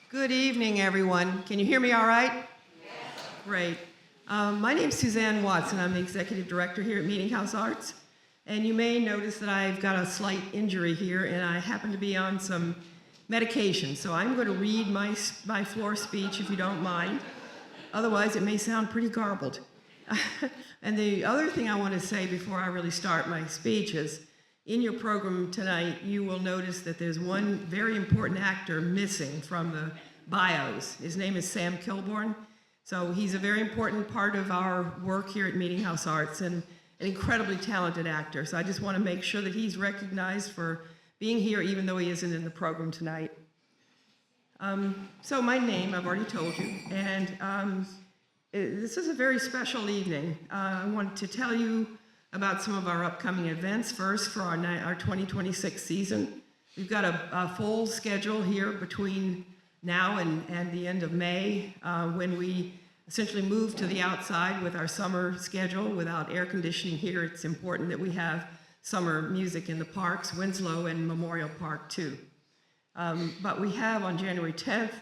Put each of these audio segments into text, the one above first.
Good evening, everyone. Can you hear me all right? Yes. Great. My name is Suzanne Watson. I'm the executive director here at Meetinghouse Arts. And you may notice that I've got a slight injury here, and I happen to be on some medication. So I'm going to read my floor speech, if you don't mind. Otherwise, it may sound pretty garbled. And the other thing I want to say before I really start my speech is, in your program tonight, you will notice that there's one very important actor missing from the bios. His name is Sam Kilborn. So he's a very important part of our work here at Meetinghouse Arts and an incredibly talented actor. So I just want to make sure that he's recognized for being here even though he isn't in the program tonight. So my name, I've already told you, and this is a very special evening. I want to tell you about some of our upcoming events. First, for our 2026 season, we've got a full schedule here between now and the end of May, when we essentially move to the outside with our summer schedule. Without air conditioning here, it's important that we have summer music in the parks, Winslow and Memorial Park too. But we have on January 10th,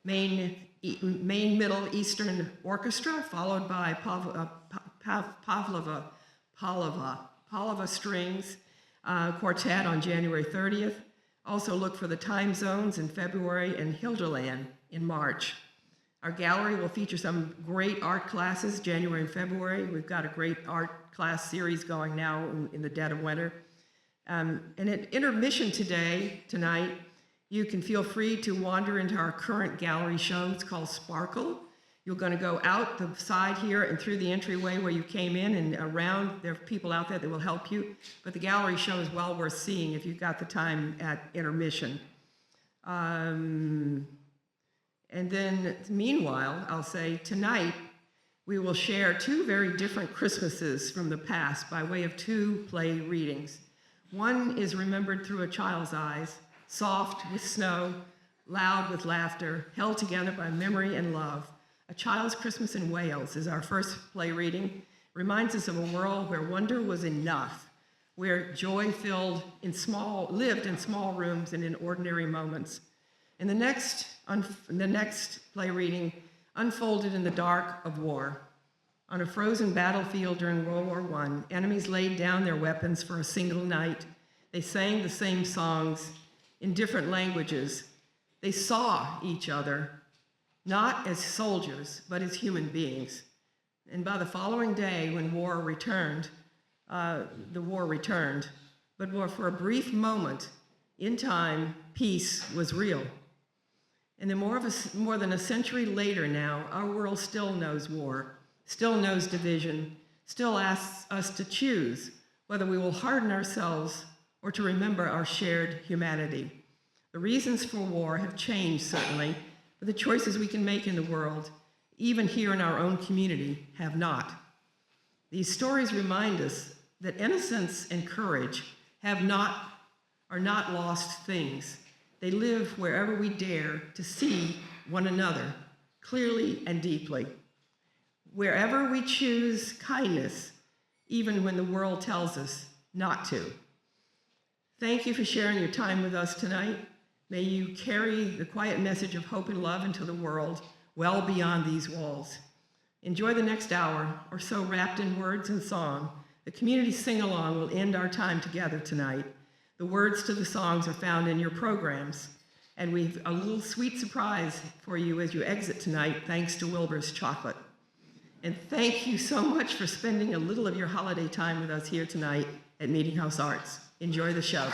Maine Middle Eastern Orchestra, followed by Pavlova Strings Quartet on January 30th. Also look for the Time Zones in February and Hilderland in March. Our gallery will feature some great art classes January and February. We've got a great art class series going now in the dead of winter. And at intermission tonight, you can feel free to wander into our current gallery show. It's called Sparkle. You're going to go out the side here and through the entryway where you came in and around. There are people out there that will help you. But the gallery show is well worth seeing if you've got the time at intermission. And then meanwhile, I'll say tonight, we will share two very different Christmases from the past by way of two play readings. One is remembered through a child's eyes, soft with snow, loud with laughter, held together by memory and love. A Child's Christmas in Wales is our first play reading. Reminds us of a world where wonder was enough, where joy lived in small rooms and in ordinary moments. And the next play reading unfolded in the dark of war. On a frozen battlefield during World War I, enemies laid down their weapons for a single night. They sang the same songs in different languages. They saw each other, not as soldiers, but as human beings. And by the following day, when war returned, the war returned. But for a brief moment in time, peace was real. And then more than a century later now, our world still knows war, still knows division, still asks us to choose whether we will harden ourselves or to remember our shared humanity. The reasons for war have changed, certainly, but the choices we can make in the world, even here in our own community, have not. These stories remind us that innocence and courage are not lost things. They live wherever we dare to see one another clearly and deeply. Wherever we choose kindness, even when the world tells us not to. Thank you for sharing your time with us tonight. May you carry the quiet message of hope and love into the world well beyond these walls. Enjoy the next hour or so wrapped in words and song. The community sing-along will end our time together tonight. The words to the songs are found in your programs, and we've a little sweet surprise for you as you exit tonight, thanks to Wilbur's Chocolate. And thank you so much for spending a little of your holiday time with us here tonight at Meetinghouse Arts. Enjoy the show.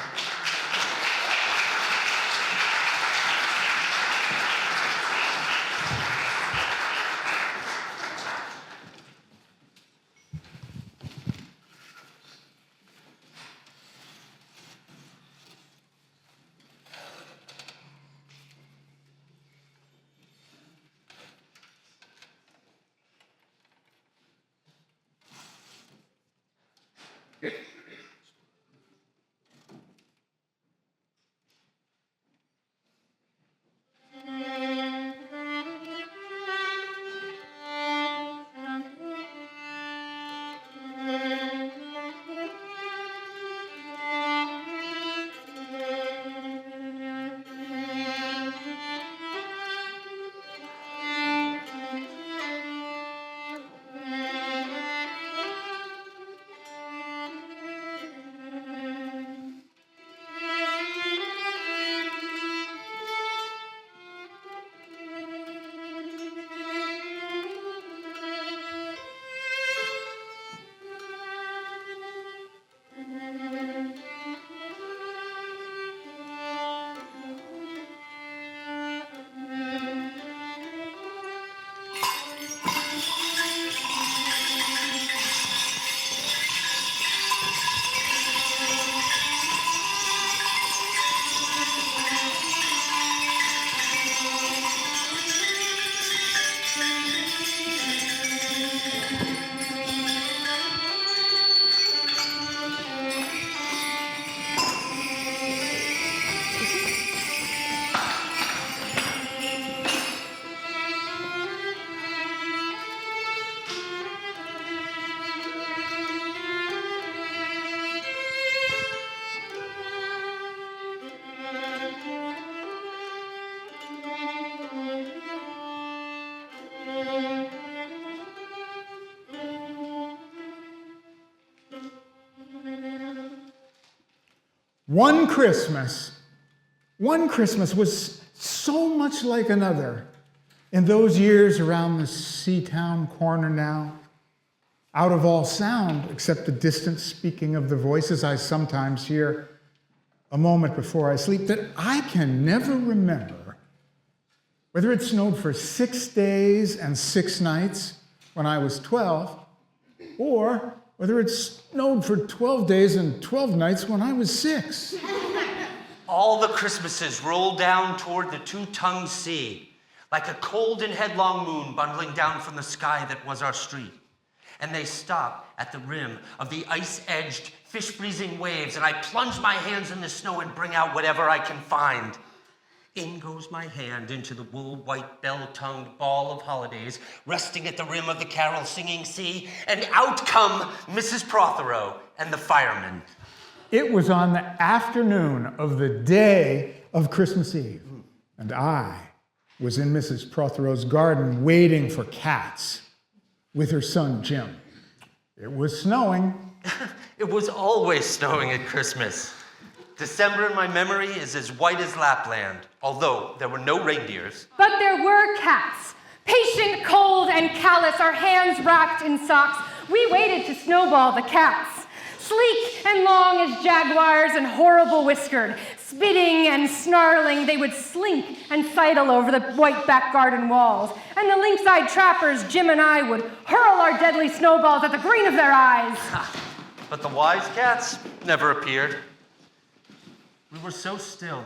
One Christmas was so much like another. In those years around the Seatown corner now, out of all sound except the distant speaking of the voices I sometimes hear a moment before I sleep, that I can never remember whether it snowed for 6 days and 6 nights when I was 12, or whether it snowed for 12 days and 12 nights when I was 6. All the Christmases rolled down toward the two-tongued sea, like a cold and headlong moon bundling down from the sky that was our street. And they stop at the rim of the ice-edged, fish-freezing waves, and I plunge my hands in the snow and bring out whatever I can find. In goes my hand into the wool-white, bell-tongued ball of holidays, resting at the rim of the carol-singing sea, and out come Mrs. Prothero and the firemen. It was on the afternoon of the day of Christmas Eve, and I was in Mrs. Prothero's garden waiting for cats with her son, Jim. It was snowing. It was always snowing at Christmas. December in my memory is as white as Lapland, although there were no reindeers. But there were cats. Patient, cold, and callous, our hands wrapped in socks, we waited to snowball the cats. Sleek and long as jaguars and horrible whiskered, spitting and snarling, they would slink and sidle over the white back garden walls. And the lynx-eyed trappers, Jim and I, would hurl our deadly snowballs at the green of their eyes. But the wise cats never appeared. We were so still,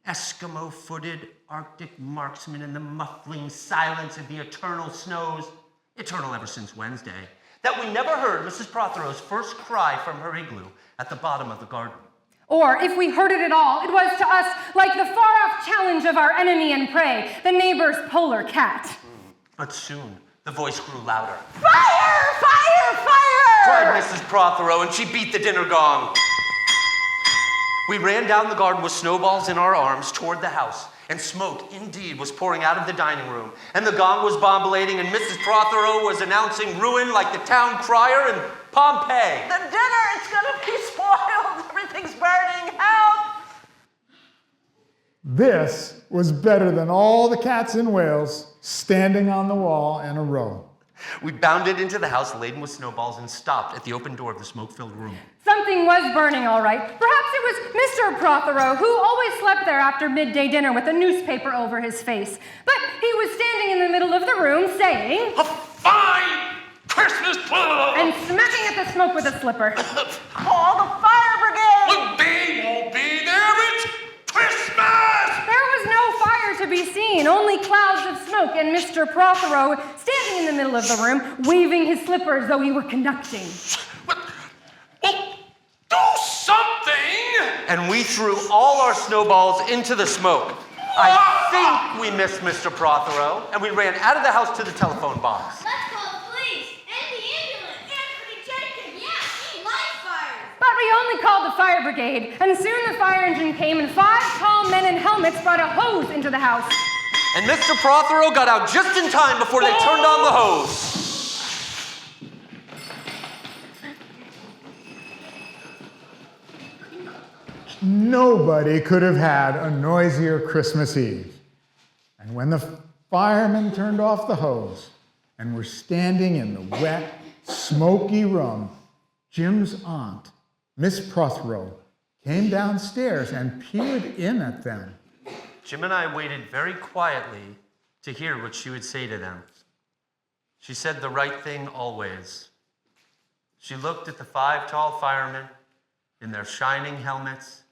Eskimo-footed Arctic marksmen in the muffling silence of the eternal snows, eternal ever since Wednesday, that we never heard Mrs. Prothero's first cry from her igloo at the bottom of the garden. Or, if we heard it at all, it was to us like the far-off challenge of our enemy and prey, the neighbor's polar cat. But soon, the voice grew louder. Fire! Fire! Fire! Cried Mrs. Prothero, and she beat the dinner gong. We ran down the garden with snowballs in our arms toward the house, and smoke, indeed, was pouring out of the dining room, and the gong was bombulating, and Mrs. Prothero was announcing ruin like the town crier in Pompeii. The dinner, it's gonna be spoiled. Everything's burning. Help! This was better than all the cats in Wales standing on the wall in a row. We bounded into the house laden with snowballs and stopped at the open door of the smoke-filled room. Something was burning, all right. Perhaps it was Mr. Prothero, who always slept there after midday dinner with a newspaper over his face. But he was standing in the middle of the room saying, "A fine Christmas pudding!" and smacking at the smoke with a slipper. Call the fire brigade! Well, they won't be there. It's Christmas! There was no fire to be seen, only clouds of smoke, and Mr. Prothero standing in the middle of the room, waving his slipper as though he were conducting. Well, do something! And we threw all our snowballs into the smoke. I think we missed Mr. Prothero, and we ran out of the house to the telephone box. Let's call the police and the ambulance. Anthony Jenkins, yeah, he likes fire. But we only called the fire brigade, and soon the fire engine came, and 5 tall men in helmets brought a hose into the house. And Mr. Prothero got out just in time before they turned on the hose. Nobody could have had a noisier Christmas Eve. And when the firemen turned off the hose and were standing in the wet, smoky room, Jim's aunt, Miss Prothero, came downstairs and peered in at them. Jim and I waited very quietly to hear what she would say to them. She said the right thing always. She looked at the 5 tall firemen in their shining helmets,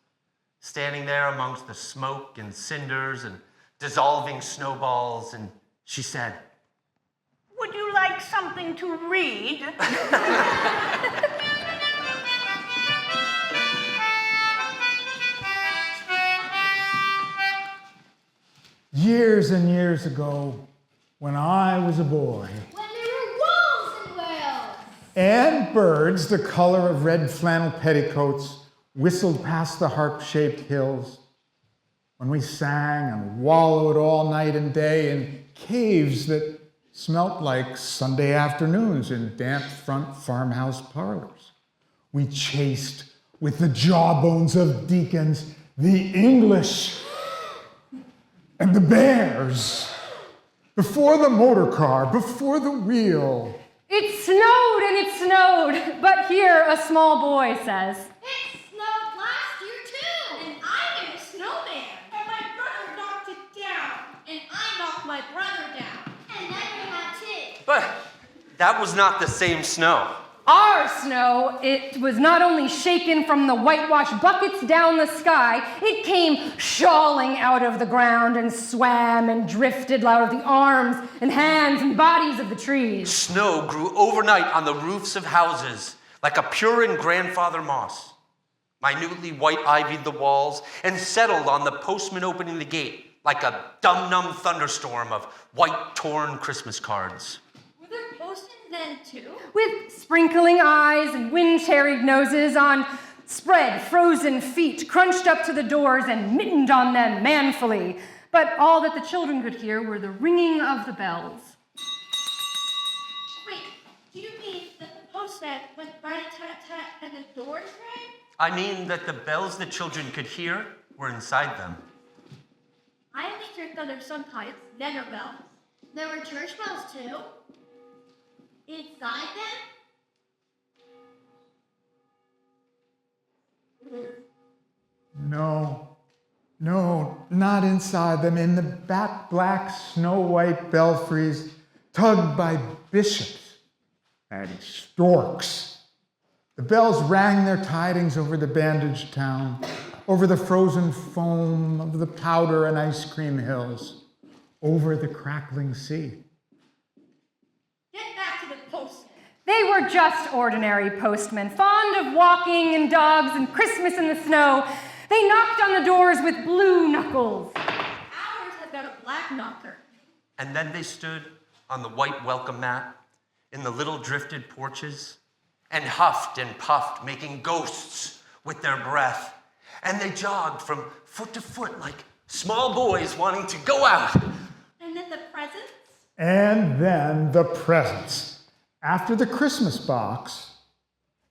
standing there amongst the smoke and cinders and dissolving snowballs, and she said, Would you like something to read? Years and years ago, when I was a boy, When there were wolves in Wales. and birds the color of red flannel petticoats whistled past the harp-shaped hills, when we sang and wallowed all night and day in caves that smelt like Sunday afternoons in damp front farmhouse parlors. We chased with the jawbones of deacons, the English, and the bears. Before the motor car, before the wheel. It snowed and it snowed, but here a small boy says, It snowed last year too, and I made a snowman. And my brother knocked it down, and I knocked my brother down. And then we had two. But that was not the same snow. our snow, it was not only shaken from the whitewashed buckets down the sky, it came shawling out of the ground and swam and drifted out of the arms and hands and bodies of the trees. Snow grew overnight on the roofs of houses like a Puritan grandfather moss. Minutely white-ivied the walls and settled on the postman opening the gate like a dum-dum thunderstorm of white torn Christmas cards. Were there postmen then too? With sprinkling eyes and wind-cherried noses on spread frozen feet crunched up to the doors and mittened on them manfully. But all that the children could hear were the ringing of the bells. Wait, do you mean that the postman went rat-a-tat-tat and the doors rang? I mean that the bells the children could hear were inside them. I only heard that there's sometimes dinner bells. There were church bells too? Inside them? No, not inside them. In the bat black snow-white belfries, tugged by bishops and storks. The bells rang their tidings over the bandaged town, over the frozen foam of the powder and ice cream hills, over the crackling sea. Get back to the postman. They were just ordinary postmen, fond of walking and dogs and Christmas in the snow. They knocked on the doors with blue knuckles. Ours had got a black knocker. And then they stood on the white welcome mat in the little drifted porches and huffed and puffed, making ghosts with their breath. And they jogged from foot to foot like small boys wanting to go out. And then the presents? And then the presents. After the Christmas box,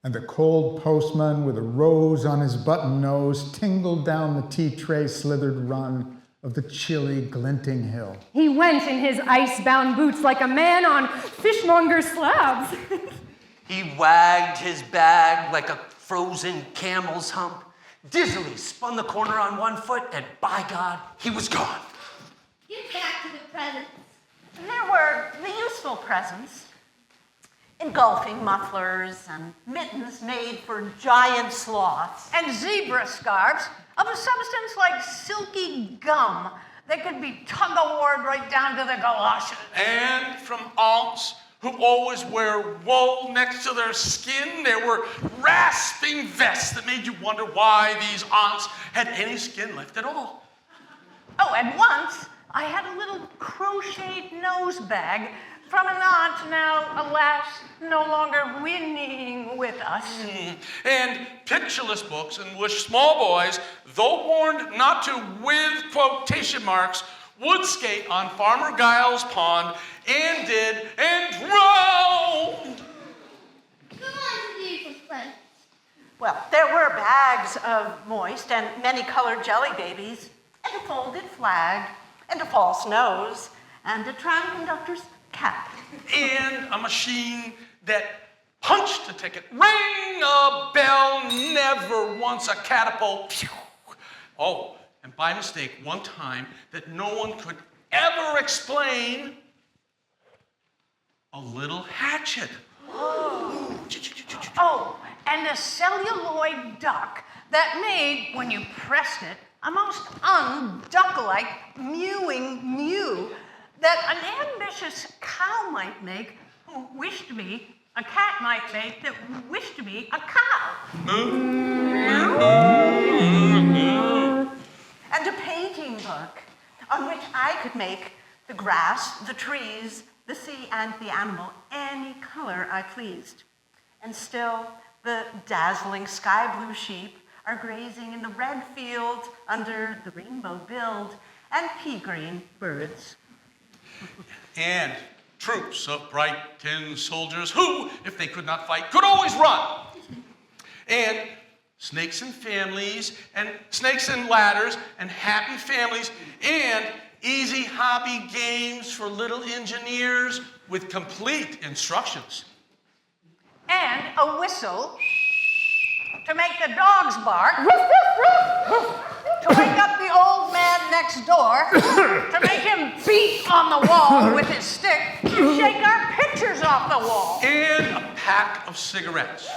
and the cold postman with a rose on his button nose tingled down the tea tray slithered run of the chilly, glinting hill. He went in his ice-bound boots like a man on fishmonger slabs. He wagged his bag like a frozen camel's hump, dizzily spun the corner on one foot, and by God, he was gone. Get back to the presents. And there were the useful presents. Engulfing mufflers and mittens made for giant sloths. And zebra scarves of a substance like silky gum that could be tug-of-warred right down to the galoshes. And from aunts who always wear wool next to their skin, there were rasping vests that made you wonder why these aunts had any skin left at all. Oh, and once I had a little crocheted nose bag from an aunt now, alas, no longer whinnying with us. And pictureless books in which small boys, though warned not to, with quotation marks, would skate on Farmer Giles' pond and did and drowned. Come on to do some presents. Well, there were bags of moist and many-colored jelly babies, and a folded flag, and a false nose, and a tram conductor's cap. And a machine that punched a ticket, rang a bell, never once a catapult. Phew. Oh, and by mistake, one time that no one could ever explain, a little hatchet. Oh, and a celluloid duck that made, when you pressed it, a most unduck-like mewing mew that an ambitious cow might make who wished to be, a cat might make that wished to be a cow. And a painting book on which I could make the grass, the trees, the sea, and the animal any color I pleased. And still, the dazzling sky blue sheep are grazing in the red fields under the rainbow-billed and pea-green birds. And troops of bright tin soldiers who, if they could not fight, could always run. And snakes and families, and snakes and ladders, and happy families, and easy hobby games for little engineers with complete instructions. And a whistle to make the dogs bark, to wake up the old man next door, to make him beat on the wall with his stick, to shake our pictures off the wall. And a pack of cigarettes.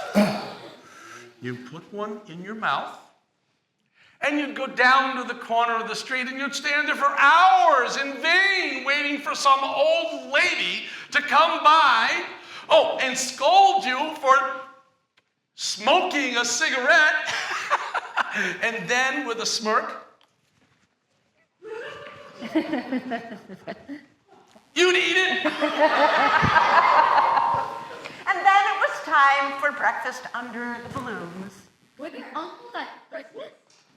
You put one in your mouth, and you'd go down to the corner of the street, and you'd stand there for hours in vain, waiting for some old lady to come by, and scold you for smoking a cigarette, and then with a smirk, you'd eat it. And then it was time for breakfast under the balloons. With your uncle at Christmas?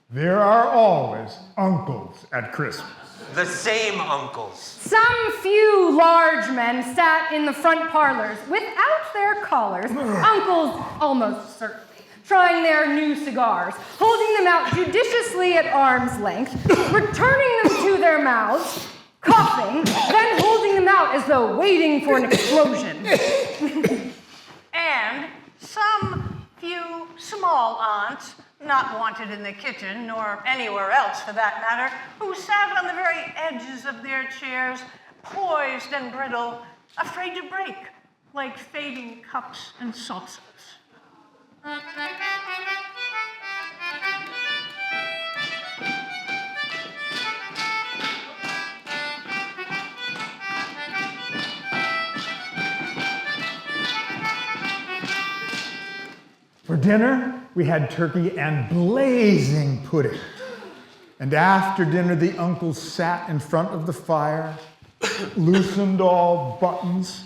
There are always uncles at Christmas. The same uncles. Some few large men sat in the front parlors without their collars, uncles almost certainly, trying their new cigars, holding them out judiciously at arm's length, returning them to their mouths, coughing, then holding them out as though waiting for an explosion. And some few small aunts, not wanted in the kitchen nor anywhere else for that matter, who sat on the very edges of their chairs, poised and brittle, afraid to break, like fading cups and saucers. For dinner, we had turkey and blazing pudding. And after dinner, the uncles sat in front of the fire, loosened all buttons,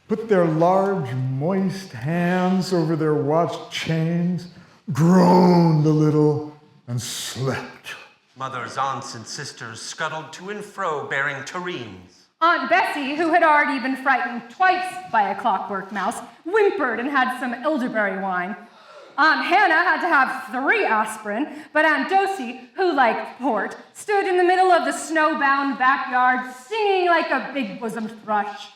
put their large, moist hands over their watch chains, groaned a little, and slept. Mothers, aunts, and sisters scuttled to and fro bearing tureens. Aunt Bessie, who had already been frightened twice by a clockwork mouse, whimpered and had some elderberry wine. Aunt Hannah had to have 3 aspirin, but Aunt Dosey, who liked port, stood in the middle of the snowbound backyard singing like a big-bosomed thrush.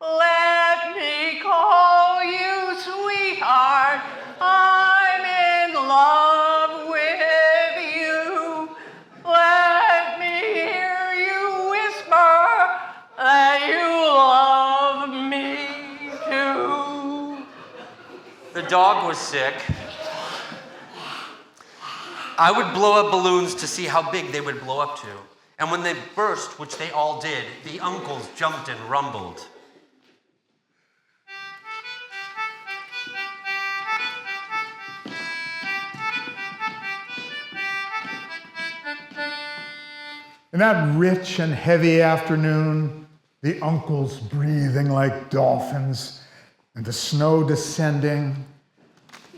Let me call you sweetheart, I'm in love with you. Let me hear you whisper that you love me too. The dog was sick. I would blow up balloons to see how big they would blow up to. And when they burst, which they all did, the uncles jumped and rumbled. In that rich and heavy afternoon, the uncles breathing like dolphins and the snow descending,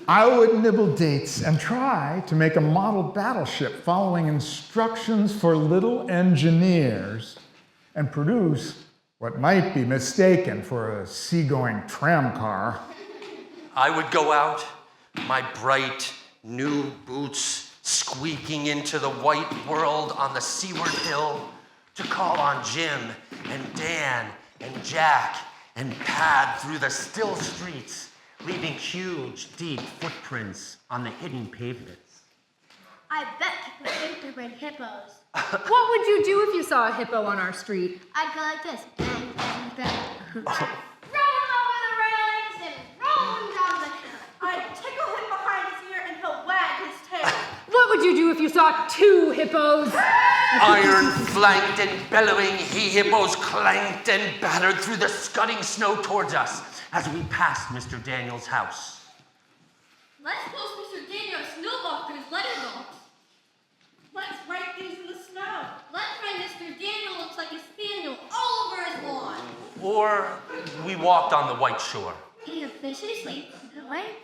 I would nibble dates and try to make a model battleship following instructions for little engineers and produce what might be mistaken for a seagoing tram car. I would go out, my bright new boots squeaking into the white world on the seaward hill to call on Jim and Dan and Jack and pad through the still streets, leaving huge, deep footprints on the hidden pavements. I bet you could think to bring hippos. What would you do if you saw a hippo on our street? I'd go like this. Bang, bang, bang. Throw him over the railings and roll him down the hill. I'd tickle him behind his ear and he'll wag his tail. What would you do if you saw 2 hippos? Iron-flanked and bellowing he-hippos clanked and battered through the scudding snow towards us as we passed Mr. Daniel's house. Let's post Mr. Daniel's snowball through his letterbox. Let's write things in the snow. Let's write Mr. Daniel looks like a spaniel all over his lawn. Or we walked on the white shore. He officially sleeps in the way.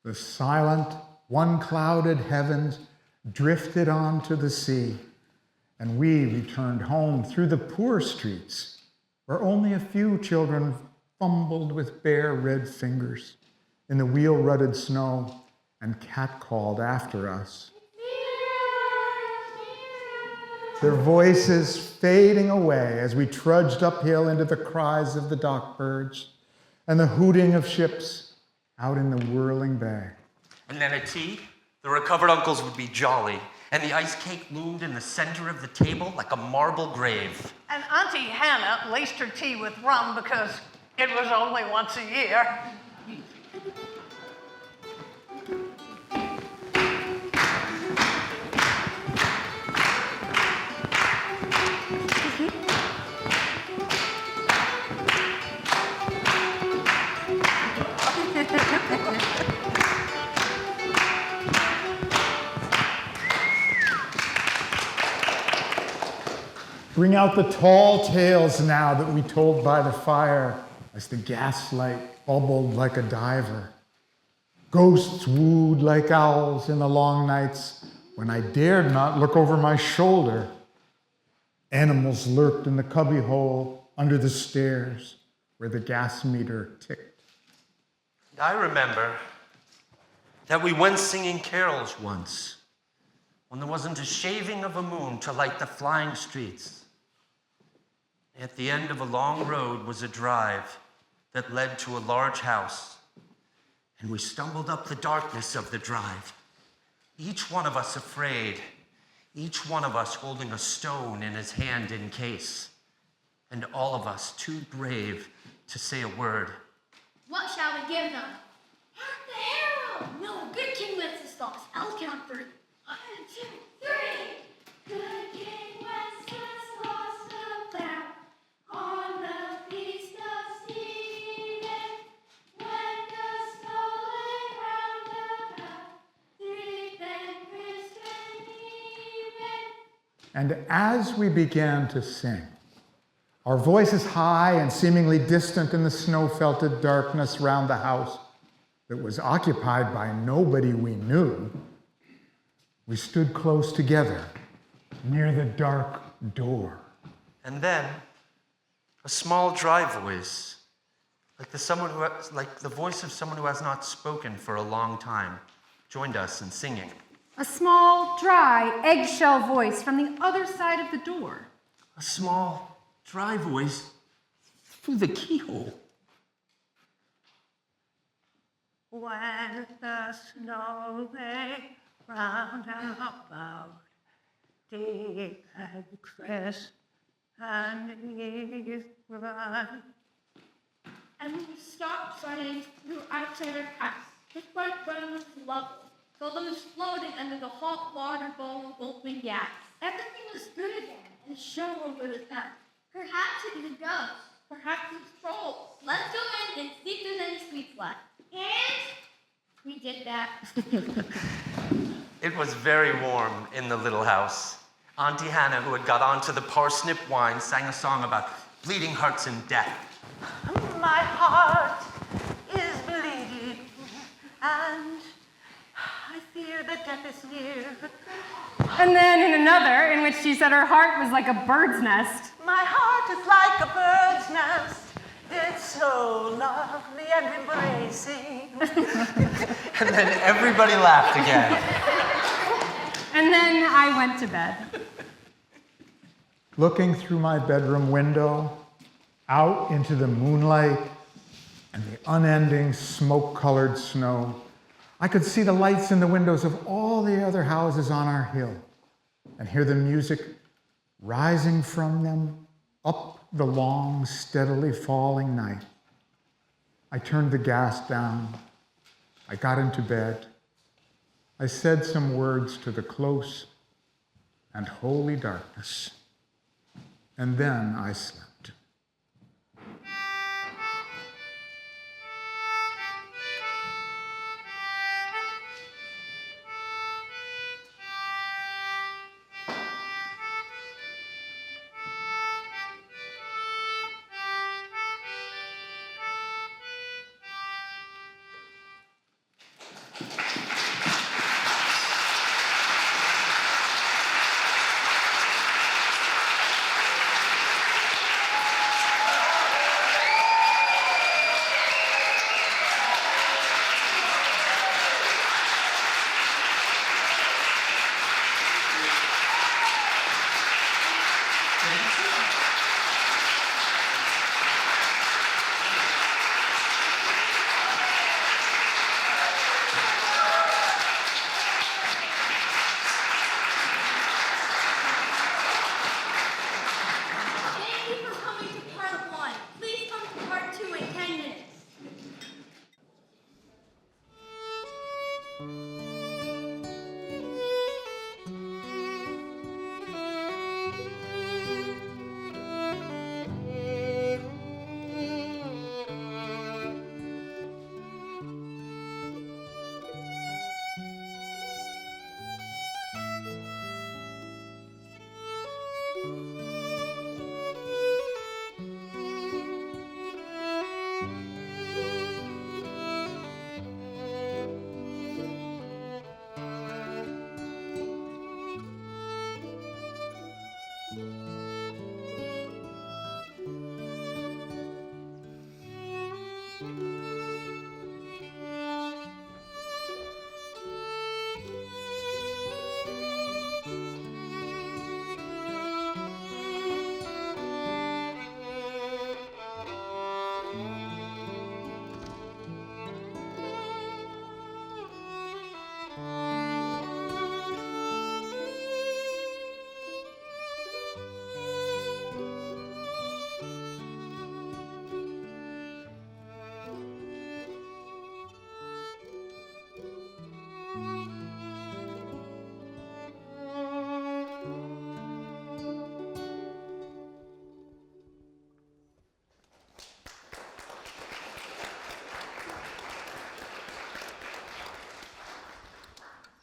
The silent, one-clouded heavens drifted onto the sea, and we returned home through the poor streets, where only a few children fumbled with bare red fingers in the wheel-rutted snow and catcalled after us. Their voices fading away as we trudged uphill into the cries of the dock birds and the hooting of ships out in the whirling bay. And then at tea, the recovered uncles would be jolly, and the ice cake loomed in the center of the table like a marble grave. And Auntie Hannah laced her tea with rum because it was only once a year. Bring out the tall tales now that we told by the fire as the gaslight bubbled like a diver. Ghosts wooed like owls in the long nights when I dared not look over my shoulder. Animals lurked in the cubbyhole under the stairs where the gas meter ticked. I remember that we went singing carols once when there wasn't a shaving of a moon to light the flying streets. At the end of a long road was a drive that led to a large house, and we stumbled up the darkness of the drive, each one of us afraid, each one of us holding a stone in his hand in case, and all of us too brave to say a word. What shall we give them? Hark the herald! No, good King Wenceslas. I'll count 3. 1, 2, 3. Good King Wenceslas the Bound, on the feast of Stephen, when the snow lay round about, 3 then Christian even. And as we began to sing, our voices high and seemingly distant in the snow-felted darkness round the house that was occupied by nobody we knew, we stood close together near the dark door. And then a small, dry voice, like the voice of someone who has not spoken for a long time, joined us in singing. A small, dry, eggshell voice from the other side of the door. A small, dry voice through the keyhole. When the snow lay round about, deep and crisp and easy run. And we stopped running through outsider paths, just like running level, so them exploded under the hot water bowl of open gas. Everything was good again, and the show over the town. Perhaps it was a ghost, perhaps it was trolls. Let's go in and see if there's any sweets left. And we did that. It was very warm in the little house. Auntie Hannah, who had got onto the parsnip wine, sang a song about bleeding hearts and death. My heart is bleeding, and I fear that death is near. And then in another, in which she said her heart was like a bird's nest. My heart is like a bird's nest. It's so lovely and embracing. And then everybody laughed again. And then I went to bed. Looking through my bedroom window, out into the moonlight and the unending smoke-colored snow, I could see the lights in the windows of all the other houses on our hill and hear the music rising from them up the long, steadily falling night. I turned the gas down. I got into bed. I said some words to the close and holy darkness, and then I slept.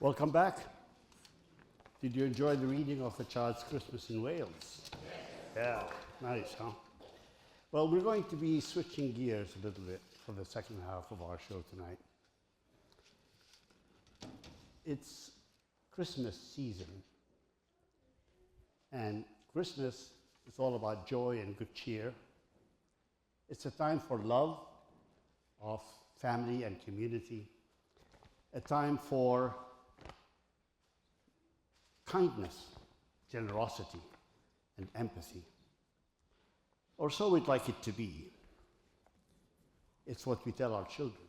Welcome back. Did you enjoy the reading of A Child's Christmas in Wales? Yeah, nice, huh? Well, we're going to be switching gears a little bit for the second half of our show tonight. It's Christmas season, and Christmas is all about joy and good cheer. It's a time for love of family and community, a time for kindness, generosity, and empathy. Or so we'd like it to be. It's what we tell our children,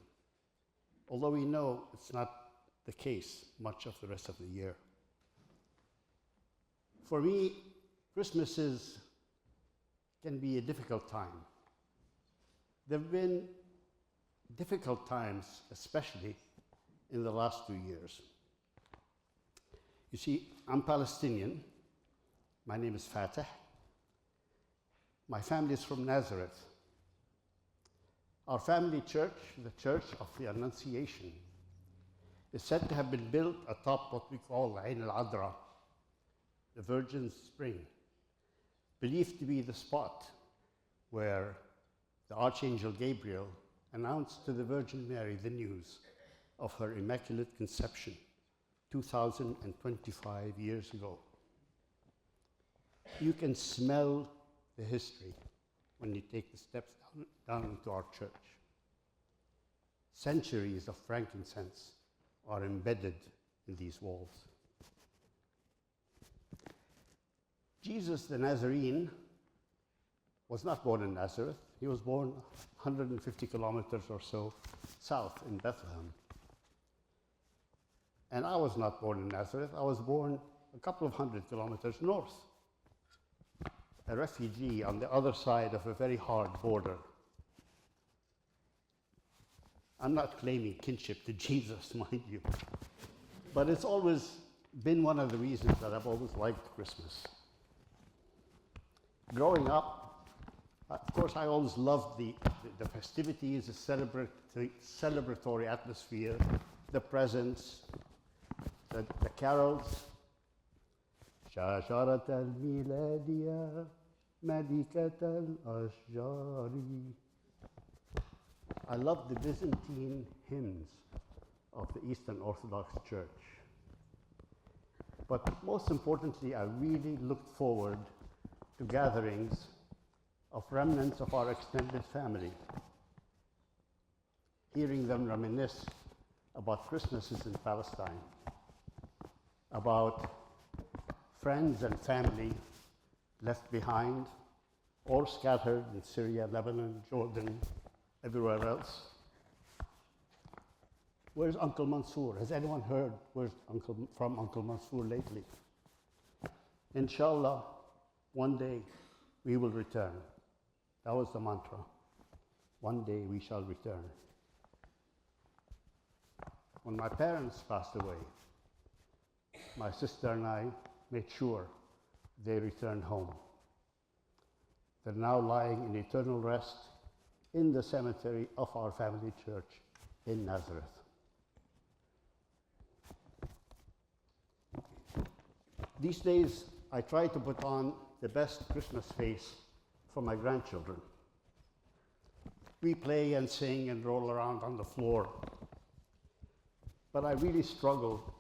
although we know it's not the case much of the rest of the year. For me, Christmas can be a difficult time. There have been difficult times, especially in the last 2 years. You see, I'm Palestinian. My name is Fateh. My family is from Nazareth. Our family church, the Church of the Annunciation, is said to have been built atop what we call Ain al-Adra, the Virgin's Spring, believed to be the spot where the Archangel Gabriel announced to the Virgin Mary the news of her Immaculate Conception 2025 years ago. You can smell the history when you take the steps down into our church. Centuries of frankincense are embedded in these walls. Jesus the Nazarene was not born in Nazareth. He was born 150 kilometers or so south in Bethlehem. And I was not born in Nazareth. I was born a couple of 100 kilometers north, a refugee on the other side of a very hard border. I'm not claiming kinship to Jesus, mind you, but it's always been one of the reasons that I've always liked Christmas. Growing up, of course, I always loved the festivities, the celebratory atmosphere, the presents, the carols. شاشرة الميلادية ملكة الأشجار. I love the Byzantine hymns of the Eastern Orthodox Church. But most importantly, I really looked forward to gatherings of remnants of our extended family, hearing them reminisce about Christmases in Palestine, about friends and family left behind or scattered in Syria, Lebanon, Jordan, everywhere else. Where's Uncle Mansour? Has anyone heard from Uncle Mansour lately? Inshallah, one day we will return. That was the mantra. One day we shall return. When my parents passed away, my sister and I made sure they returned home. They're now lying in eternal rest in the cemetery of our family church in Nazareth. These days, I try to put on the best Christmas face for my grandchildren. We play and sing and roll around on the floor, but I really struggle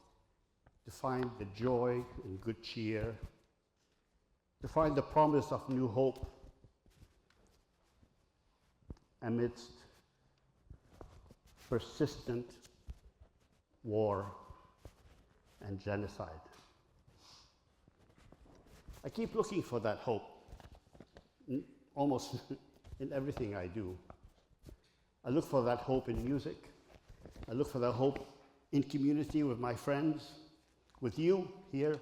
to find the joy and good cheer, to find the promise of new hope amidst persistent war and genocide. I keep looking for that hope, almost in everything I do. I look for that hope in music. I look for that hope in community with my friends, with you here.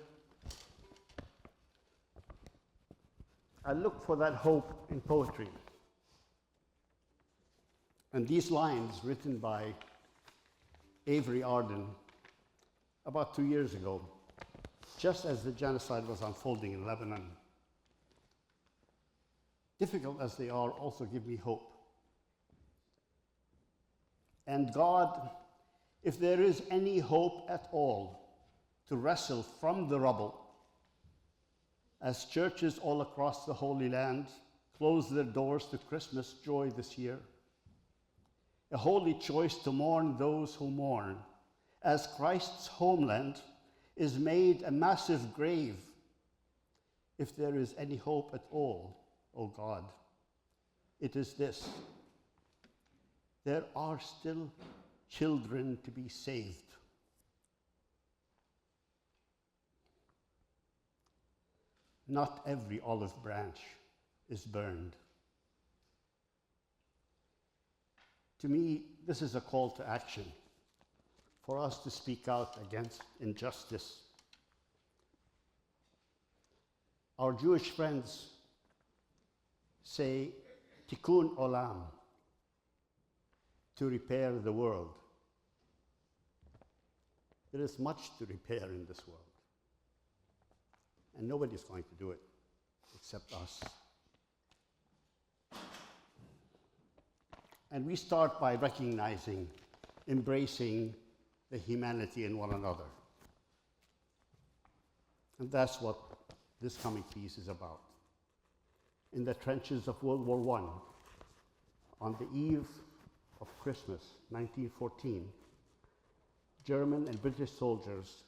I look for that hope in poetry. And these lines, written by Avery Arden about 2 years ago, just as the genocide was unfolding in Lebanon, difficult as they are, also give me hope. And God, if there is any hope at all, to wrestle from the rubble as churches all across the Holy Land close their doors to Christmas joy this year. A holy choice to mourn those who mourn, as Christ's homeland is made a massive grave. If there is any hope at all, O God, it is this: there are still children to be saved. Not every olive branch is burned. To me, this is a call to action for us to speak out against injustice. Our Jewish friends say, tikkun olam, to repair the world. There is much to repair in this world, and nobody's going to do it except us. And we start by recognizing, embracing the humanity in one another. And that's what this coming piece is about. In the trenches of World War I, on the eve of Christmas, 1914, German and British soldiers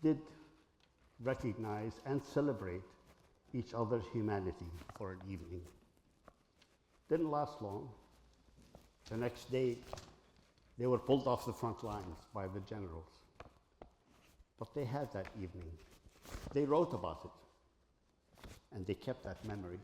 did recognize and celebrate each other's humanity for an evening. Didn't last long. The next day, they were pulled off the front lines by the generals. But they had that evening. They wrote about it, and they kept that memory.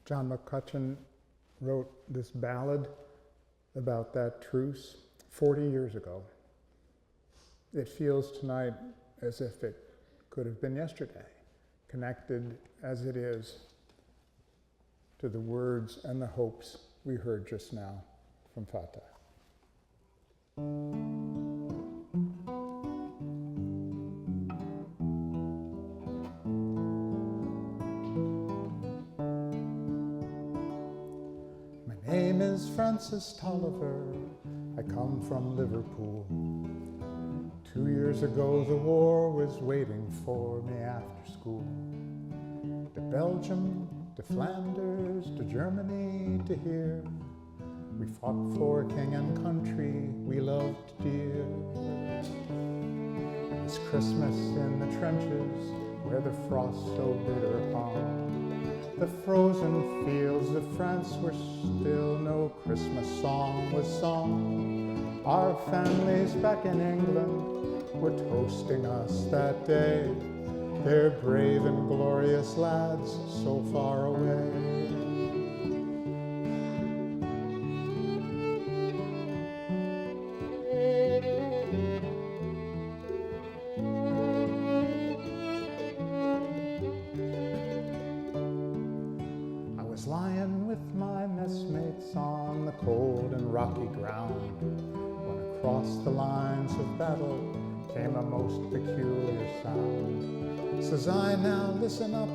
John McCutcheon wrote this ballad about that truce 40 years ago. It feels tonight as if it could have been yesterday, connected as it is to the words and the hopes we heard just now from Fatah. My name is Francis Tolliver. I come from Liverpool. 2 years ago the war was waiting for me after school. To Belgium, to Flanders, to Germany, to here. We fought for king and country we loved dear. This Christmas in the trenches where the frost so bitter hung. The frozen fields of France were still, no Christmas song was sung. Our families back in England were toasting us that day. They're brave and glorious lads so far away. I was lying with my messmates on the cold and rocky ground when across the lines of battle came a most peculiar sound. Says I, now listen up,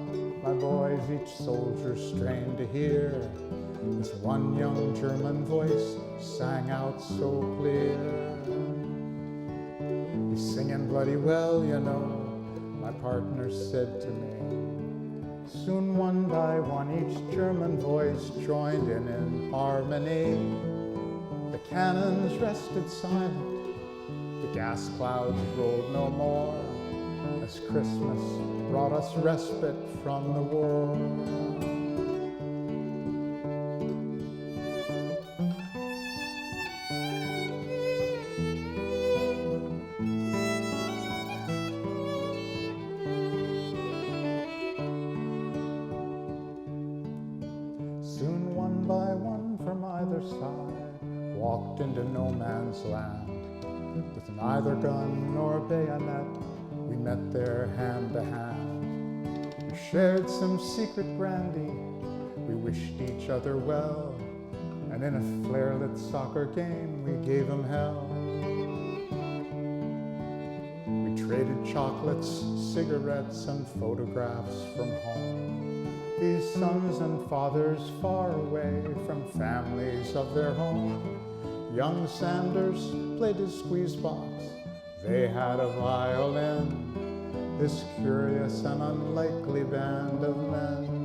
my boys, each soldier strained to hear. This one young German voice sang out so clear. He's singing bloody well, you know, my partner said to me. Soon one by one each German voice joined in harmony. The cannons rested silent, the gas clouds rolled no more, as Christmas brought us respite from the war. Soon one by one from either side walked into no man's land, with neither gun nor bayonet We met there hand to hand. We shared some secret brandy. We wished each other well. And in a flare-lit soccer game, we gave 'em hell. We traded chocolates, cigarettes, and photographs from home. These sons and fathers far away from families of their own. Young Sanders played his squeeze box. They had a violin. This curious and unlikely band of men.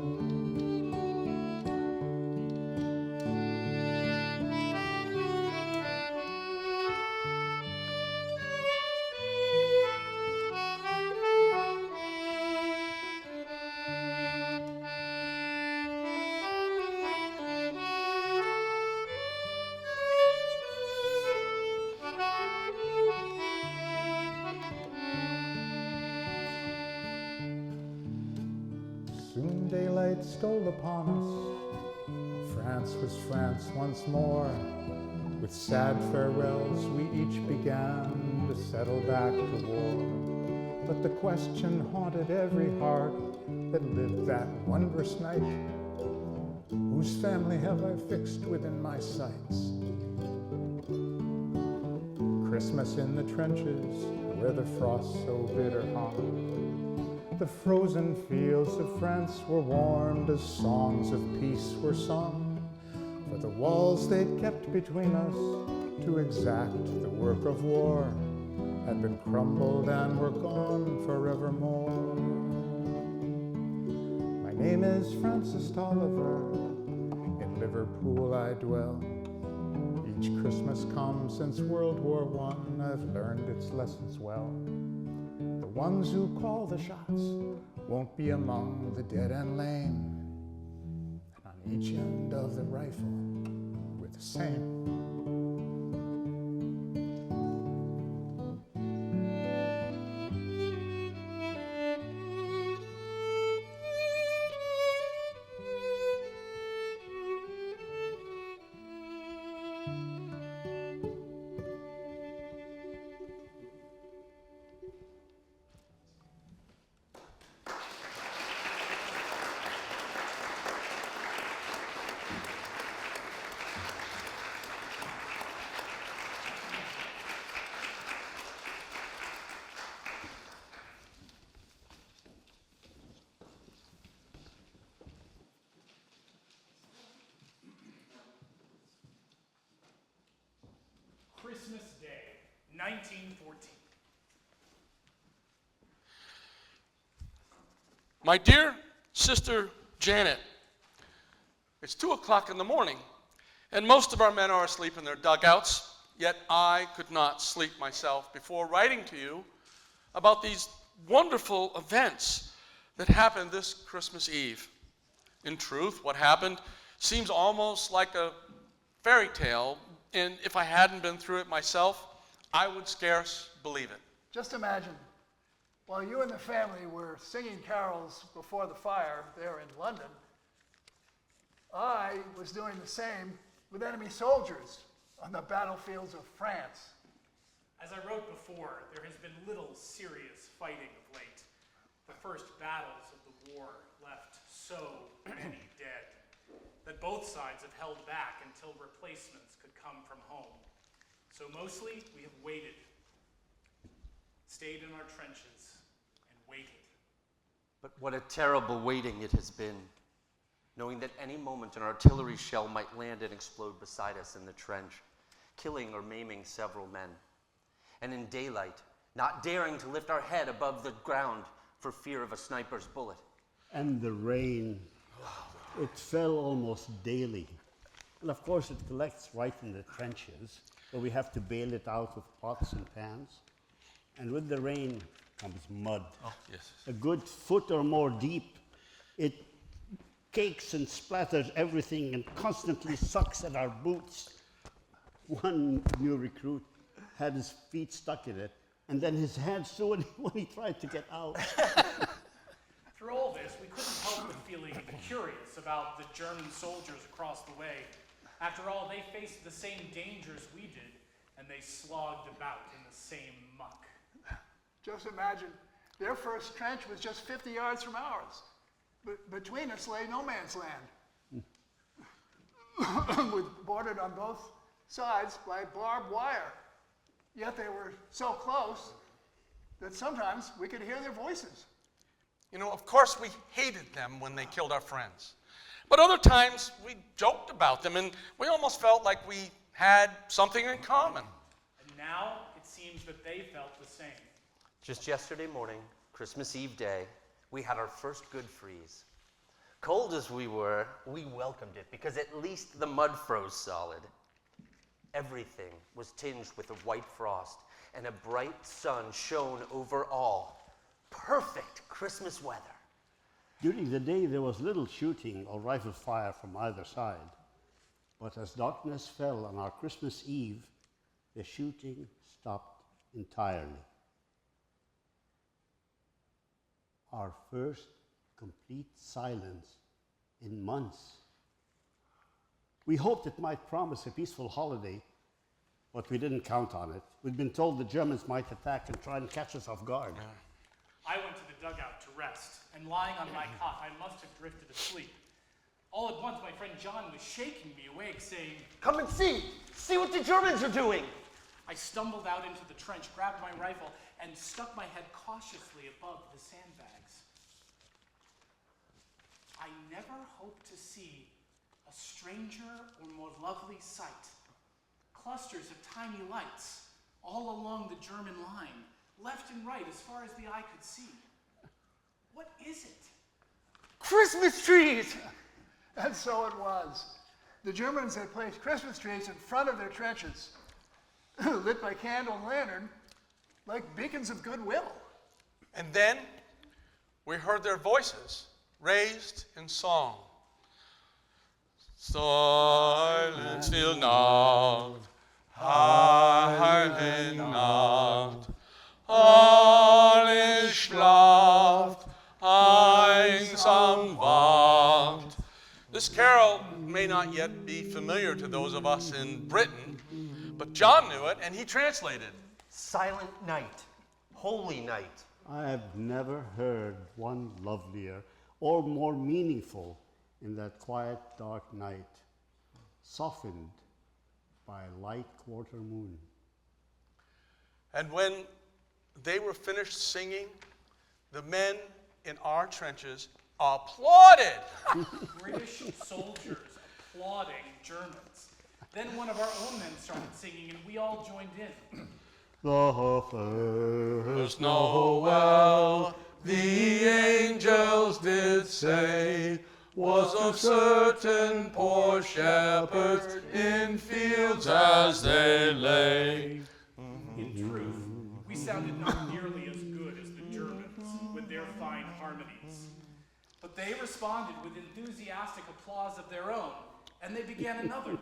Soon daylight stole upon us. France was France once more. With sad farewells, we each began to settle back to war. But the question haunted every heart that lived that wondrous night. Whose family have I fixed within my sights? Christmas in the trenches, where the frost so bitter hung. The frozen fields of France were warmed as songs of peace were sung. For the walls they'd kept between us to exact the work of war had been crumbled and were gone forevermore. My name is Francis Tolliver. In Liverpool I dwell. Each Christmas come since World War I, I've learned its lessons well. The ones who call the shots won't be among the dead and lame. And on each end of the rifle, we're the same. Christmas Day, 1914. My dear sister Janet, it's 2 o'clock in the morning, and most of our men are asleep in their dugouts, yet I could not sleep myself before writing to you about these wonderful events that happened this Christmas Eve. In truth, what happened seems almost like a fairy tale, and if I hadn't been through it myself, I would scarce believe it. Just imagine, while you and the family were singing carols before the fire there in London, I was doing the same with enemy soldiers on the battlefields of France. As I wrote before, there has been little serious fighting of late. The first battles of the war left so many dead that both sides have held back until replacements could come from home. So mostly we have waited, stayed in our trenches, and waited. But what a terrible waiting it has been, knowing that any moment an artillery shell might land and explode beside us in the trench, killing or maiming several men. And in daylight, not daring to lift our head above the ground for fear of a sniper's bullet. And the rain, it fell almost daily. And of course it collects right in the trenches, where we have to bail it out with pots and pans. And with the rain comes mud. Oh, yes. A good foot or more deep. It cakes and splatters everything and constantly sucks at our boots. One new recruit had his feet stuck in it, and then his hands too when he tried to get out. Through all this, we couldn't help but feeling curious about the German soldiers across the way. After all, they faced the same dangers we did, and they slogged about in the same muck. Just imagine Their first trench was just 50 yards from ours. Between us lay no man's land, bordered on both sides by barbed wire. Yet they were so close that sometimes we could hear their voices. You know, of course, we hated them when they killed our friends. But other times, we joked about them, and we almost felt like we had something in common. And now it seems that they felt the same. Just yesterday morning, Christmas Eve day, we had our first good freeze. Cold as we were, we welcomed it because at least the mud froze solid. Everything was tinged with a white frost, and a bright sun shone over all. Perfect Christmas weather. During the day, there was little shooting or rifle fire from either side. But as darkness fell on our Christmas Eve, the shooting stopped entirely. Our first complete silence in months. We hoped it might promise a peaceful holiday, but we didn't count on it. We'd been told the Germans might attack and try and catch us off guard. I went to the dugout to rest, and lying on my cot, I must have drifted asleep. All at once, my friend John was shaking me awake, saying, "Come and see! See what the Germans are doing!" I stumbled out into the trench, grabbed my rifle, and stuck my head cautiously above the sandbags. I never hoped to see a stranger or more lovely sight. Clusters of tiny lights all along the German line, left and right as far as the eye could see. What is it? Christmas trees! And so it was. The Germans had placed Christmas trees in front of their trenches, lit by candle and lantern, like beacons of goodwill. And then we heard their voices raised in song. Silent still Nacht, heilige Nacht, alles schlaft, einsam wacht. This carol may not yet be familiar to those of us in Britain, but John knew it and he translated. Silent night, holy night. I have never heard one lovelier or more meaningful in that quiet, dark night, softened by a light quarter moon. And when they were finished singing, the men in our trenches applauded. British soldiers applauding Germans. Then one of our own men started singing, and we all joined in. The first Noel, the angels did say, was of certain poor shepherds in fields as they lay. In truth, we sounded not nearly as good as the Germans with their fine harmonies. But they responded with enthusiastic applause of their own, and they began another.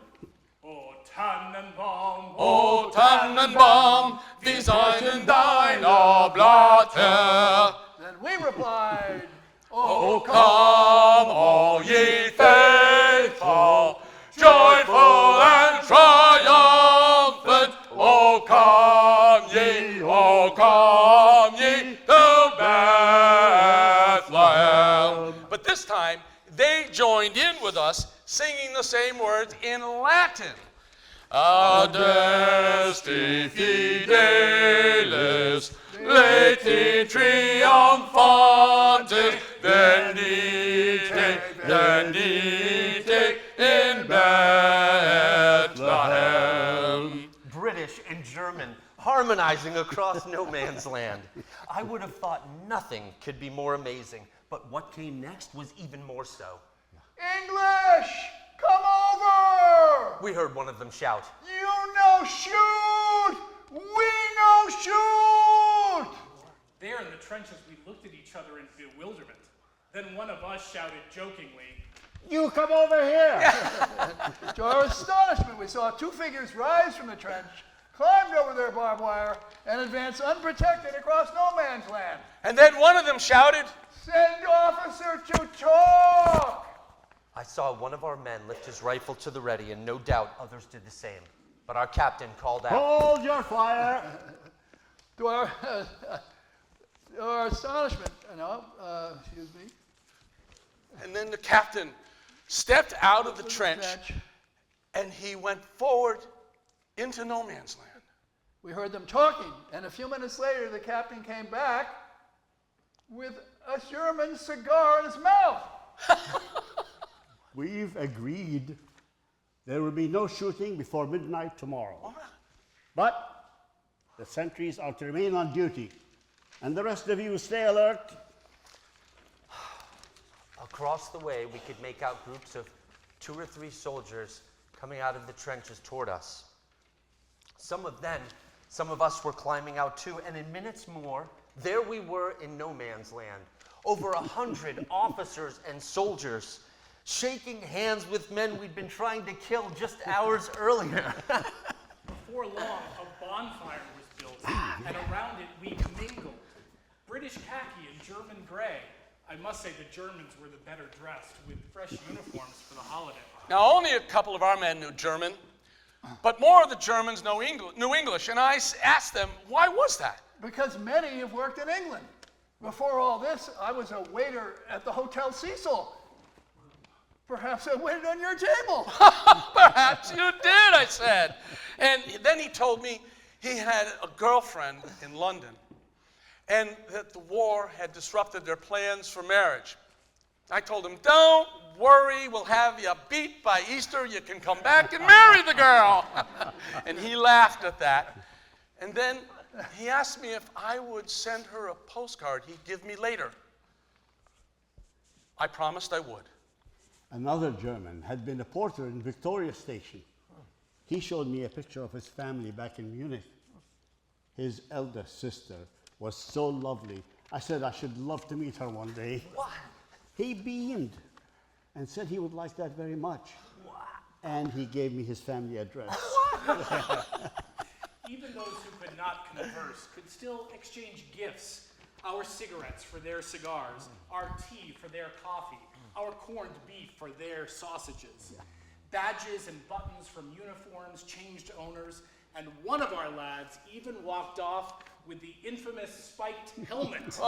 O Tannenbaum, O Tannenbaum, wie seien deiner Blatter? Then we replied, O come, all ye faithful, joyful and triumphant. O come ye to Bethlehem. But this time, they joined in with us, singing the same words in Latin. Adesti fidelis, leti triumphantes, venite, venite in Bethlehem. British and German harmonizing across no man's land. I would have thought nothing could be more amazing, but what came next was even more so. English, come over! We heard one of them shout. You know shoot! We know shoot! there in the trenches, we looked at each other in bewilderment. Then one of us shouted jokingly, You come over here! To our astonishment, we saw two figures rise from the trench, climbed over their barbed wire, and advance unprotected across no man's land. And then one of them shouted, Send officer to talk! I saw one of our men lift his rifle to the ready, and no doubt others did the same. But our captain called out, Hold your fire! To our or astonishment, excuse me. And then the captain stepped out of the trench and he went forward into no man's land. We heard them talking, and a few minutes later, the captain came back with a German cigar in his mouth. We've agreed there will be no shooting before midnight tomorrow. But the sentries are to remain on duty, and the rest of you stay alert. Across the way, we could make out groups of 2 or 3 soldiers coming out of the trenches toward us. Some of us were climbing out too, and in minutes more, there we were in no man's land. Over 100 officers and soldiers shaking hands with men we'd been trying to kill just hours earlier. Before long, a bonfire was built, and around it we mingled. British khaki and German gray. I must say the Germans were the better dressed, with fresh uniforms for the holiday. Now, only a couple of our men knew German, but more of the Germans knew English, and I asked them, why was that? Because many have worked in England. Before all this, I was a waiter at the Hotel Cecil. Perhaps I waited on your table. Perhaps you did, I said. And then he told me he had a girlfriend in London and that the war had disrupted their plans for marriage. I told him, don't worry, we'll have you beat by Easter. You can come back and marry the girl. And he laughed at that. And then he asked me if I would send her a postcard he'd give me later. I promised I would. Another German had been a porter in Victoria Station. He showed me a picture of his family back in Munich. His eldest sister was so lovely. I said I should love to meet her one day. What? He beamed and said he would like that very much. What? And he gave me his family address. Even those who could not converse could still exchange gifts. Our cigarettes for their cigars, our tea for their coffee, our corned beef for their sausages. Badges and buttons from uniforms changed owners, and one of our lads even walked off with the infamous spiked helmet.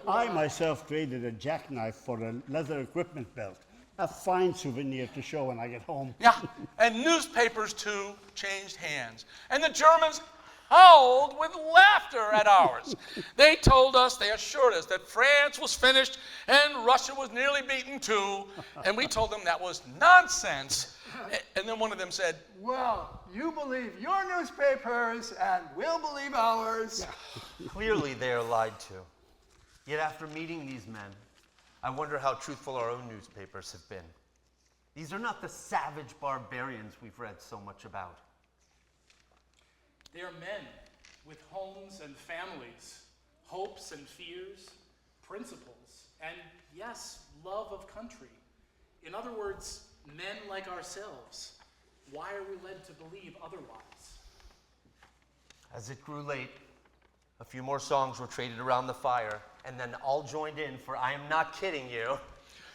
I myself traded a jackknife for a leather equipment belt. A fine souvenir to show when I get home. Yeah, and newspapers too changed hands. And the Germans howled with laughter at ours. They assured us that France was finished and Russia was nearly beaten too. And we told them that was nonsense. And then one of them said, Well, you believe your newspapers and we'll believe ours. Clearly they are lied to. Yet after meeting these men, I wonder how truthful our own newspapers have been. These are not the savage barbarians we've read so much about. They are men with homes and families, hopes and fears, principles, and yes, love of country. In other words, men like ourselves. Why are we led to believe otherwise? As it grew late, a few more songs were traded around the fire, and then all joined in for I Am Not Kidding You.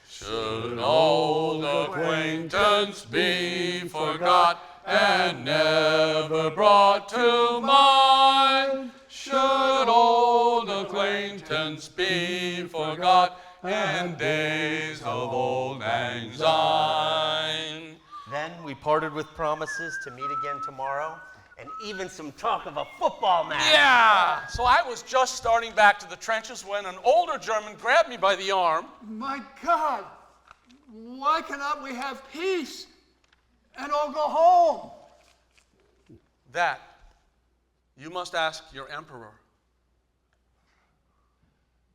Should an old acquaintance be forgot and never brought to mind? Should old acquaintance be forgot and days of old lang syne? Then we parted with promises to meet again tomorrow, and even some talk of a football match. Yeah, so I was just starting back to the trenches when an older German grabbed me by the arm. My God, why cannot we have peace and all go home? That you must ask your emperor.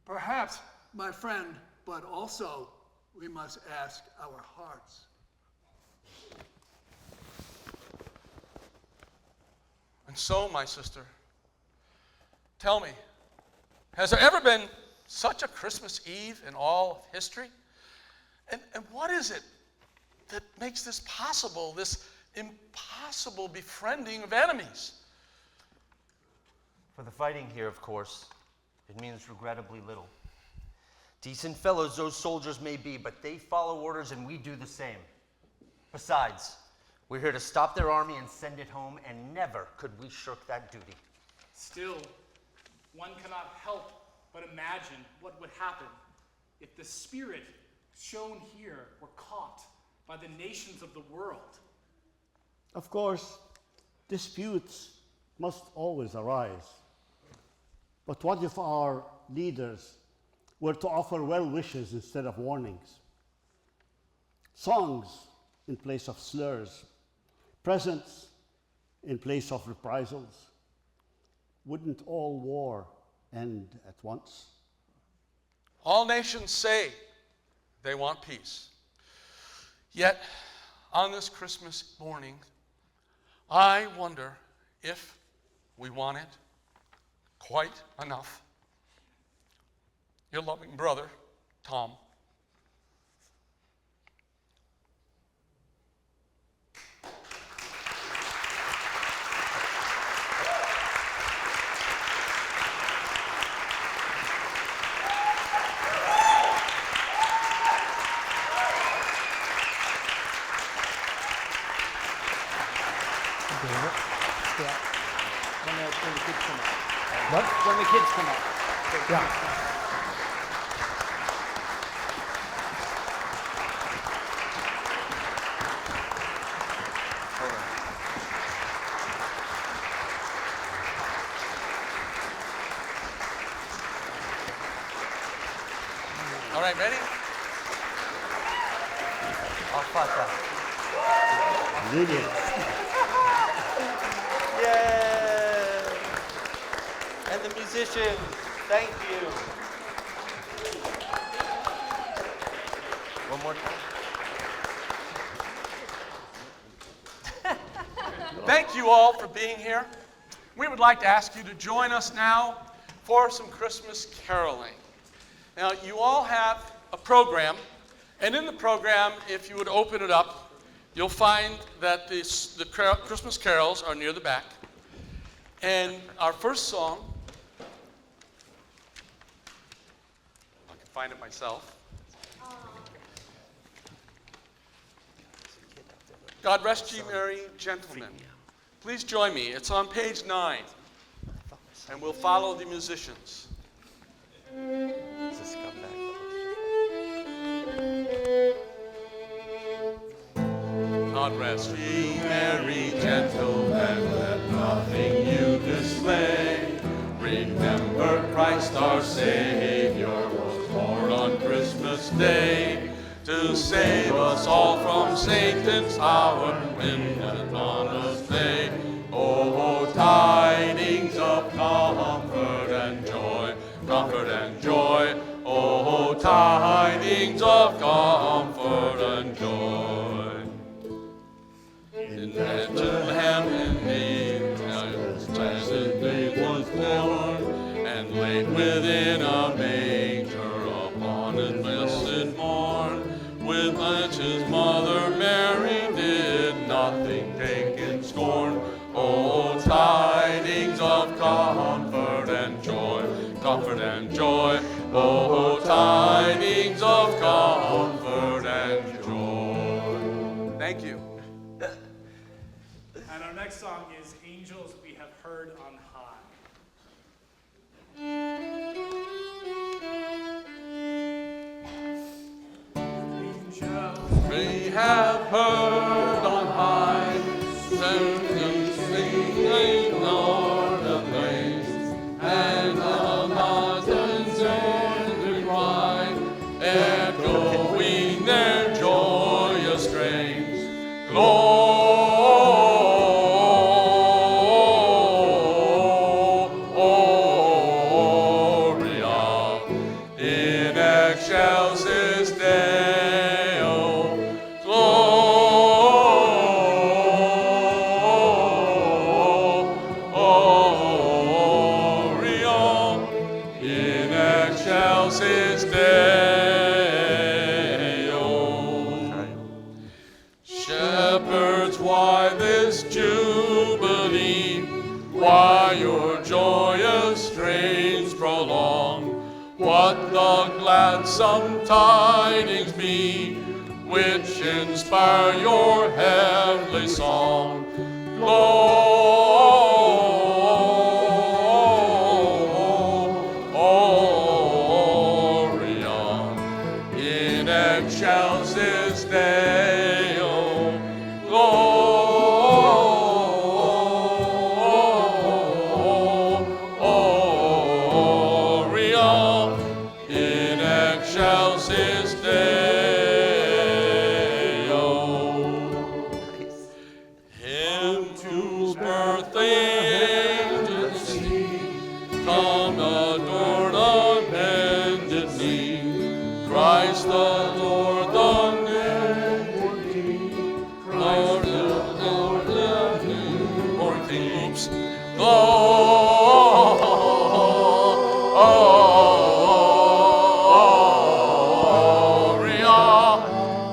Perhaps, my friend, but also we must ask our hearts. And so, my sister, tell me, has there ever been such a Christmas Eve in all of history? And what is it that makes this possible, this impossible befriending of enemies? For the fighting here, of course, it means regrettably little. Decent fellows those soldiers may be, but they follow orders and we do the same. Besides, we're here to stop their army and send it home, and never could we shirk that duty. Still, one cannot help But imagine what would happen if the spirit shown here were caught by the nations of the world. Of course, disputes must always arise. But what if our leaders were to offer well wishes instead of warnings? Songs in place of slurs, presents in place of reprisals. Wouldn't all war end at once? All nations say they want peace. Yet, on this Christmas morning, I wonder if we want it quite enough. Your loving brother, Tom. When the kids come out. What? When the kids come out. Yeah. All right, ready? Brilliant. Yay! And the musicians, thank you. One more time. Thank you all for being here. We would like to ask you to join us now for some Christmas caroling. Now, you all have a program, and in the program, if you would open it up, you'll find that the Christmas carols are near the back. And our first song, I can find it myself. God rest ye merry gentlemen. Please join me. It's on page 9, and we'll follow the musicians. God rest ye merry gentlemen, let nothing you dismay. Remember Christ our Savior was born on Christmas Day, to save us all from Satan's power in an honest day. Oh, tidings of comfort and joy, comfort and joy. Oh, tidings of comfort and joy. In Bethlehem indeed, blessed babe was born, and laid within a manger upon his blessed morn. With which his mother Mary did nothing take in scorn. Oh, tidings of comfort and joy, comfort and joy. Oh, tidings of comfort and joy. Thank you. And our next song is Angels We Have Heard on High. We have heard on high, singing, singing, Lord of praise, and the mountains and cry, echoing their joyous strains. Gloria in excelsis Deo. Gloria in excelsis Deo. Shepherds, why this jubilee? Why your joyous strains prolong? What the gladsome tidings be, which inspire your heavenly song? Gloria come adorn on bended knee. Christ the Lord, the name, Lord, Lord, Lord, Lord, keeps Gloria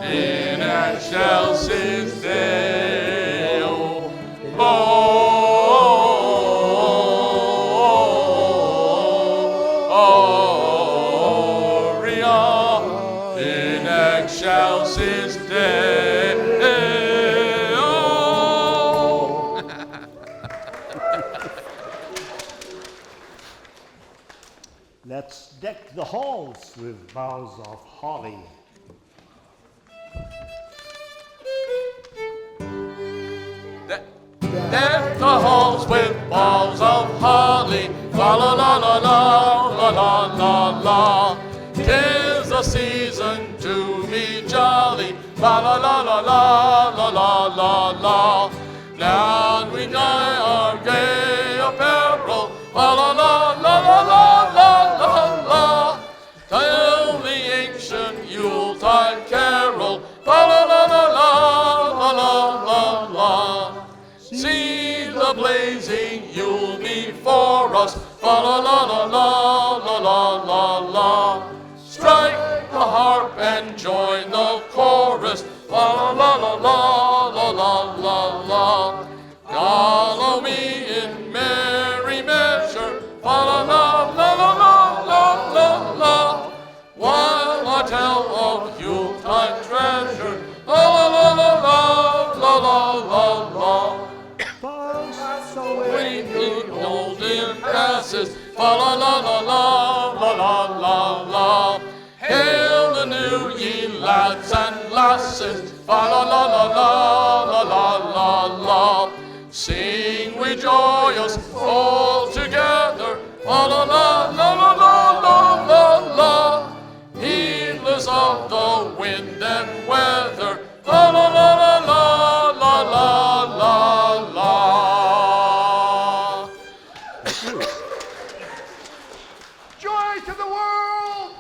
in excelsis Deo. Gloria in excelsis Deo. Let's deck the halls with boughs of holly. Deck the halls with boughs of holly. La la la la la la la la la. 'Tis the season to be jolly. La la la la la la la la la. Now we dye our gay apparel. La la la la la la la la la. Tell the ancient Yuletide carol. La la la la la la la la la. See the blazing Yule before us. La la la la la la la la la. Strike the harp and join the chorus. La la la la la la la la. Follow me in merry measure. La la la la la la la la. While I tell of Yuletide treasure. La la la la la la la la. Waiting golden passes, fa la la la la la la la la. Hail the new ye lads and lasses, fa la la la la la la la la. Sing we joyous all together, fa la la la la la la la la. Heedless of the wind and weather, fa la la la la la la la la. Joy to the world!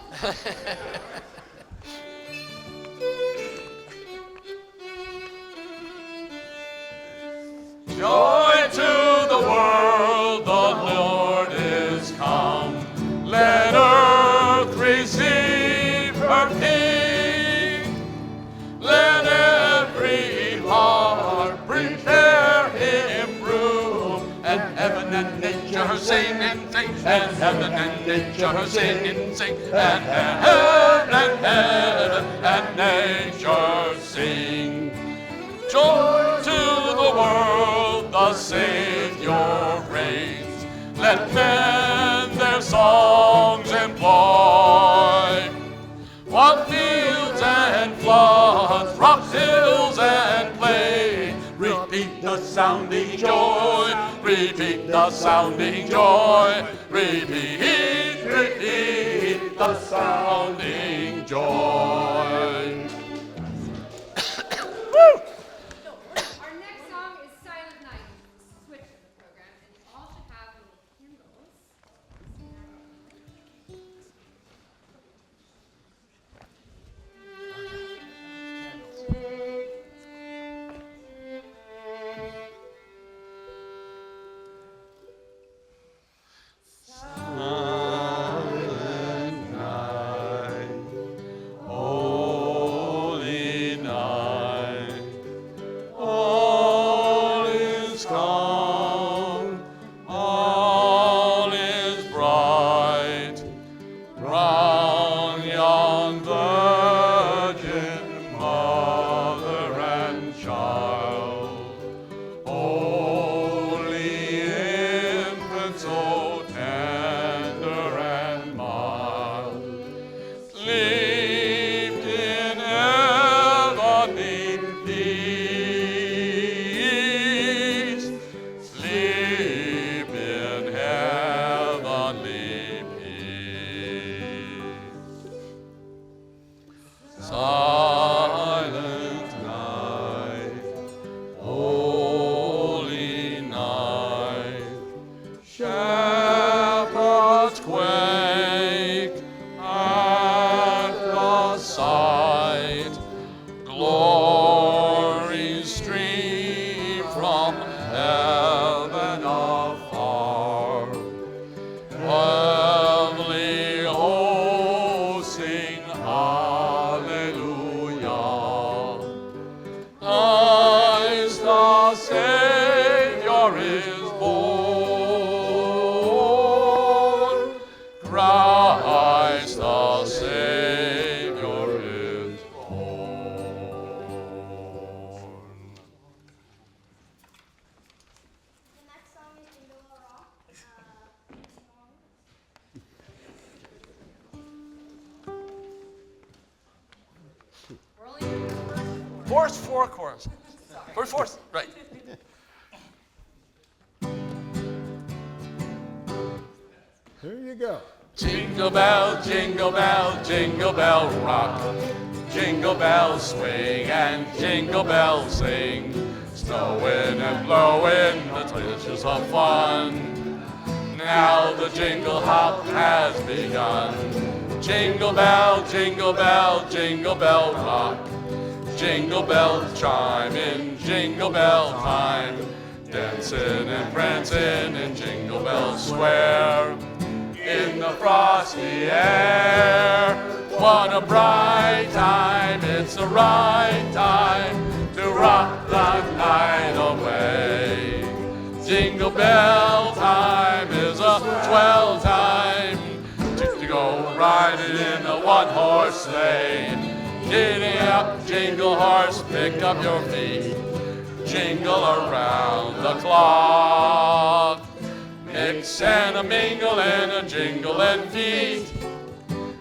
Joy to the world, the Lord is come. Let earth receive her King. Let every heart prepare him room. And heaven and nature sing and sing. And heaven and nature sing and sing. And heaven and nature sing. Joy to the world, the Savior reigns. Let men their songs employ. What fields and floods, rocks, hills and plain. Repeat the sounding joy. Repeat the sounding joy. Repeat, repeat the sounding joy. Woo! Our next song is Silent Night. Switch of the program, and you all should have little candles. hearts quake at the sight. Glory stream from heaven afar. Heavenly hosts sing hallelujah. Christ the Savior is born. Christ the Savior is born. The next song is Jingle All Rock. Chorus, four chorus. Fourth, right. Here you go. Jingle bell, jingle bell, jingle bell rock. Jingle bells swing and jingle bells sing. Snowing and blowing, the treasures of fun. Now the jingle hop has begun. Jingle bell, jingle bell, jingle bell rock. Jingle bells chime in jingle bell time. Dancing and prancing in Jingle Bell Square. In the frosty air, what a bright time, it's the right time to rock the night away. Jingle bell time is a swell time to go riding in a one-horse sleigh. Giddy up, jingle horse, pick up your feet, jingle around the clock. Mix and a mingle and a jingle and feet.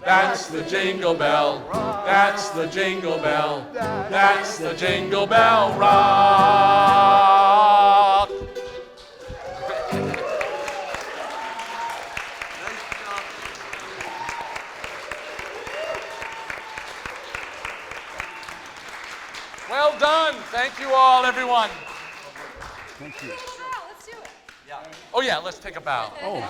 That's the jingle bell, that's the jingle bell, that's the jingle bell rock. Well done. Thank you all, everyone. Thank you. Let's do it. Oh yeah, let's take a bow. Oh.